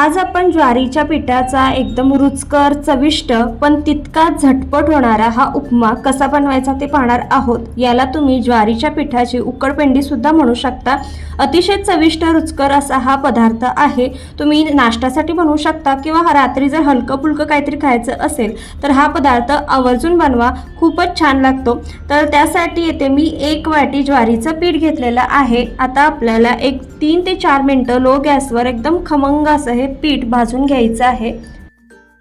आज आपण ज्वारीच्या पिठाचा एकदम रुचकर चविष्ट पण तितकाच झटपट होणारा हा उपमा कसा बनवायचा ते पाहणार आहोत। याला तुम्ही ज्वारीच्या पिठाची उकडपेंडी सुद्धा म्हणू शकता। अतिशय चविष्ट रुचकर असा हा पदार्थ आहे। तुम्ही नाश्त्यासाठी बनवू शकता किंवा रात्री जर हलकं फुलकं काहीतरी खायचं असेल तर हा पदार्थ आवर्जून बनवा, खूपच छान लागतो। तर त्यासाठी येथे मी 1 वाटी ज्वारीचं पीठ घेतलेलं आहे। आता आपल्याला 3 ते 4 मिनिटं लो गॅसवर एकदम खमंग असं हे पीठ भाजून घ्यायचं आहे।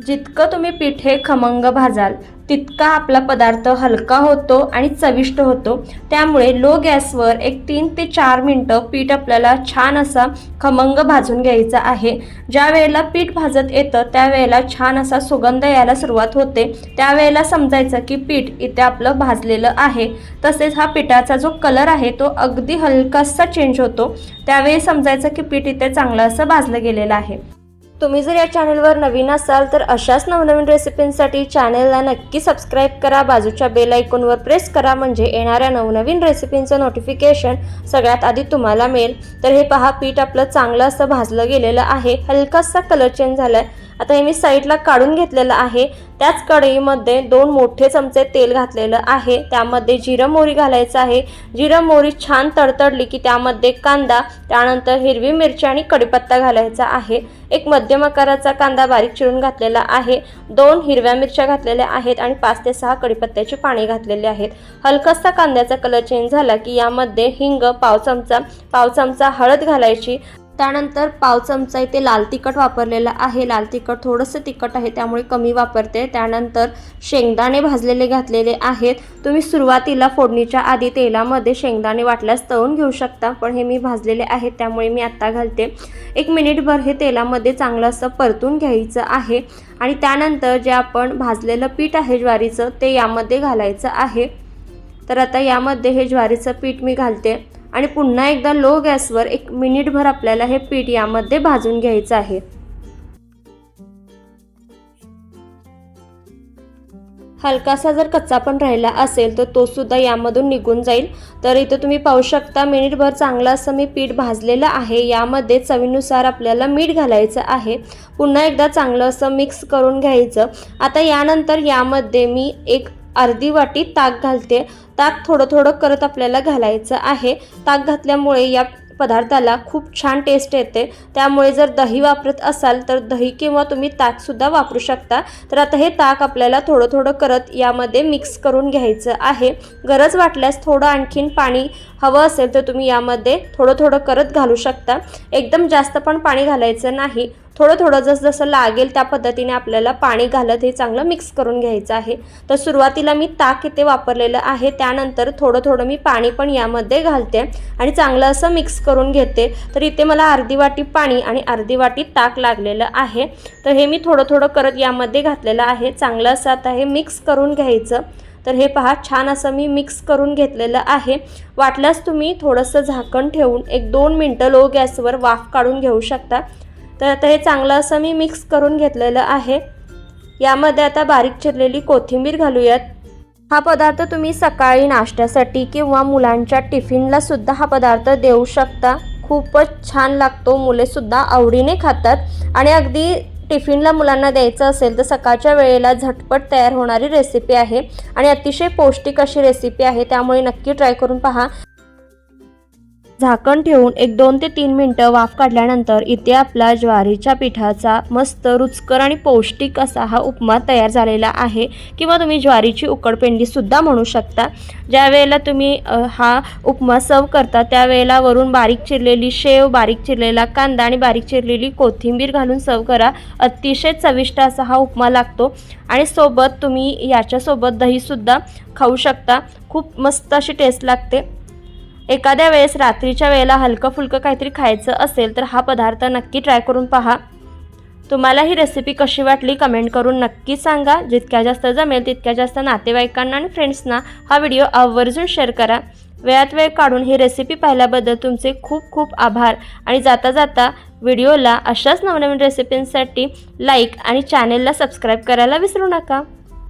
जितकं तुम्ही पीठ हे खमंग भाजाल तितका आपला पदार्थ हलका होतो आणि चविष्ट होतो। त्यामुळे लो गॅसवर 3 ते 4 मिनिटं पीठ आपल्याला छान असा खमंग भाजून घ्यायचा आहे। ज्या वेळेला पीठ भाजत येतं त्यावेळेला छान असा सुगंध यायला सुरुवात होते, त्यावेळेला समजायचं की पीठ इथे आपलं भाजलेलं आहे। तसेच हा पिठाचा जो कलर आहे तो अगदी हलकासा चेंज होतो, त्यावेळी समजायचं की पीठ इथे चांगलं असं भाजलं गेलेलं आहे। तुम्ही जर या चॅनलवर नवीन असाल तर अशाच नवनवीन रेसिपींसाठी चॅनलला नक्की सबस्क्राईब करा, बाजूच्या बेल आयकॉनवर प्रेस करा, म्हणजे येणाऱ्या नवनवीन रेसिपींचं नोटिफिकेशन सगळ्यात आधी तुम्हाला मिळेल। तर हे पहा, पीठ आपलं चांगलं असं भाजलं गेलेलं आहे, हलकासा कलर चेंज झालाय। आता हे मी साईडला काढून घेतलेलं आहे। त्याच कढईमध्ये 2 मोठे चमचे तेल घातलेलं आहे, त्यामध्ये जिरं मोहरी घालायचं आहे। जिरं मोहरी छान तडतडली की त्यामध्ये कांदा, त्यानंतर हिरवी मिरची आणि कढीपत्ता घालायचा आहे। एक मध्यम आकाराचा कांदा बारीक चिरून घातलेला आहे, 2 हिरव्या मिरच्या घातलेल्या आहेत आणि 5 ते 6 कढीपत्त्याची पाने घातलेली आहेत। हलकासा कांद्याचा कलर चेंज झाला की यामध्ये हिंग पाव चमचा हळद घालायची, त्यानंतर पाव चमचा इथे लाल तिखट वापरलेला आहे। लाल तिखट थोडंसं तिखट आहे त्यामुळे कमी वापरते। त्यानंतर शेंगदाणे भाजलेले घातलेले आहेत। तुम्ही सुरुवातीला फोडणीच्या आधी तेलामध्ये शेंगदाणे वाटल्यास तळून घेऊ शकता, पण हे मी भाजलेले आहेत त्यामुळे मी आत्ता घालते। 1 मिनिटभर हे तेलामध्ये चांगलं असं परतून घ्यायचं आहे आणि त्यानंतर जे आपण भाजलेलं पीठ आहे ज्वारीचं ते यामध्ये घालायचं आहे। तर आता यामध्ये हे ज्वारीचं पीठ मी घालते आणि पुन्हा एकदा लो गॅसवर 1 मिनिटभर आपल्याला हे पीठ यामध्ये भाजून घ्यायचं आहे। हलकासा जर कच्चा पण राहिला असेल तर तो सुद्धा यामधून निघून जाईल। तर इथे तुम्ही पाहू शकता मिनिटभर चांगलं असं मी पीठ भाजलेलं आहे। यामध्ये चवीनुसार आपल्याला मीठ घालायचं आहे। पुन्हा एकदा चांगलं असं मिक्स करून घ्यायचं। आता यानंतर यामध्ये मी अर्धी वाटी ताक घालते। ताक थोडं थोडं करत आपल्याला घालायचं आहे। ताक घातल्यामुळे या पदार्थाला खूप छान टेस्ट येते, त्यामुळे जर दही वापरत असाल तर दही किंवा तुम्ही ताकसुद्धा वापरू शकता। तर आता हे ताक आपल्याला थोडं थोडं करत यामध्ये मिक्स करून घ्यायचं आहे। गरज वाटल्यास थोडं आणखीन पाणी हवं असेल तर तुम्ही यामध्ये थोडं थोडं करत घालू शकता। एकदम जास्त पण पाणी घालायचं नाही, थोडं थोडं जसं लागेल त्या पद्धतीने आपल्याला पाणी घालत हे चांगलं मिक्स करून घ्यायचं आहे। तर सुरुवातीला मी ताक इथे वापरलेलं आहे, त्यानंतर थोडं थोडं मी पाणी पण यामध्ये घालते आणि चांगलं असं मिक्स करून घेते। तर इथे मला अर्धी वाटी पाणी आणि अर्धी वाटी ताक लागलेलं आहे। तर हे मी थोडं थोडं करत यामध्ये घातलेलं आहे। चांगलं असं आता हे मिक्स करून घ्यायचं। तर हे पहा, छान असं मी मिक्स करून घेतलेलं आहे। वाटल्यास तुम्ही थोडंसं झाकण ठेवून 1-2 मिनिटं लो गॅसवर वाफ काढून घेऊ शकता। तर आता हे चांगलं असं मी मिक्स करून घेतलेलं आहे। यामध्ये आता बारीक चिरलेली कोथिंबीर घालूयात। हा पदार्थ तुम्ही सकाळी नाश्त्यासाठी किंवा मुलांच्या टिफिनला सुद्धा हा पदार्थ देऊ शकता। खूपच छान लागतो, मुले सुद्धा आवडीने खातात आणि अगदी टिफिनला मुलांना द्यायचं असेल तर सकाळच्या वेळेला झटपट तयार होणारी रेसिपी आहे आणि अतिशय पौष्टिक अशी रेसिपी आहे, त्यामुळे नक्की ट्राय करून पहा। झाकण ठेवून 1-2 ते 3 मिनिटं वाफ काढल्यानंतर इथे आपला ज्वारीच्या पिठाचा मस्त रुचकर आणि पौष्टिक असा हा उपमा तयार झालेला आहे, किंवा तुम्ही ज्वारीची उकडपेंडी सुद्धा म्हणू शकता। ज्या वेळेला तुम्ही हा उपमा सर्व करता त्यावेळेला वरून बारीक चिरलेली शेव, बारीक चिरलेला कांदा आणि बारीक चिरलेली कोथिंबीर घालून सर्व करा। अतिशय चविष्ट असा हा उपमा लागतो आणि सोबत तुम्ही याच्यासोबत दहीसुद्धा खाऊ शकता। खूप मस्त अशी टेस्ट लागते। एखाद्या वेळेस रात्रीच्या वेळेला हलकं फुलकं काहीतरी खायचं असेल तर हा पदार्थ नक्की ट्राय करून पहा। तुम्हाला ही रेसिपी कशी वाटली कमेंट करून नक्की सांगा। जितक्या जास्त जमेल तितक्या जास्त नातेवाईकांना आणि फ्रेंड्सना हा व्हिडिओ आवर्जून शेअर करा। वेळात वेळ काढून ही रेसिपी पाहिल्याबद्दल तुमचे खूप खूप आभार आणि जाता जाता व्हिडिओला अशाच नवनवीन रेसिपींसाठी लाईक आणि चॅनेलला सबस्क्राईब करायला विसरू नका।